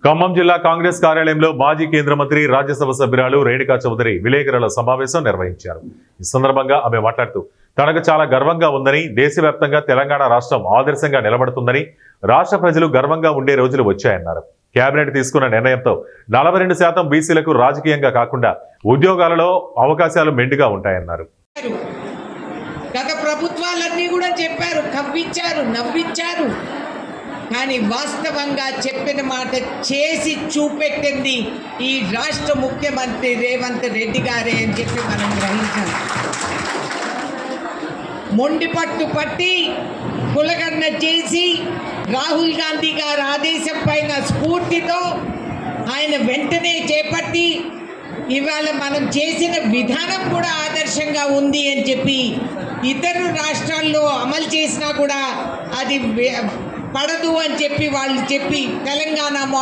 ఖమ్మం జిల్లా కాంగ్రెస్ కార్యాలయంలో మాజీ కేంద్ర మంత్రి రాజ్యసభ సభ్యురాలు రేణుకా చౌదరి విలేకరుల సమావేశం నిర్వహించారు. ఈ సందర్భంగా ఆమె మాట్లాడుతూ తనకు చాలా గర్వంగా ఉందని, దేశవ్యాప్తంగా తెలంగాణ రాష్ట్రం ఆదర్శంగా నిలబడుతుందని, రాష్ట్ర ప్రజలు గర్వంగా ఉండే రోజులు వచ్చాయన్నారు. కేబినెట్ తీసుకున్న నిర్ణయంతో 42% బీసీలకు రాజకీయంగా కాకుండా ఉద్యోగాలలో అవకాశాలు మెండుగా ఉంటాయన్నారు. గత ప్రభుత్వాలన్నీ కూడా చెప్పారు, కవ్వించారు, నవ్వించారు. కానీ వాస్తవంగా చెప్పిన మాట చేసి చూపెట్టింది ఈ రాష్ట్ర ముఖ్యమంత్రి రేవంత్ రెడ్డి గారే అని చెప్పి మనం గ్రహించాలి. మొండి పట్టు పట్టి కులగన్న చేసి రాహుల్ గాంధీ గారి ఆదేశం పైన స్ఫూర్తితో ఆయన వెంటనే చేపట్టి ఇవాళ మనం చేసిన విధానం కూడా ఆదర్శంగా ఉంది అని చెప్పి ఇతర రాష్ట్రాల్లో అమలు చేసినా కూడా అది పడదు అని చెప్పి వాళ్ళు చెప్పి తెలంగాణ మోడల్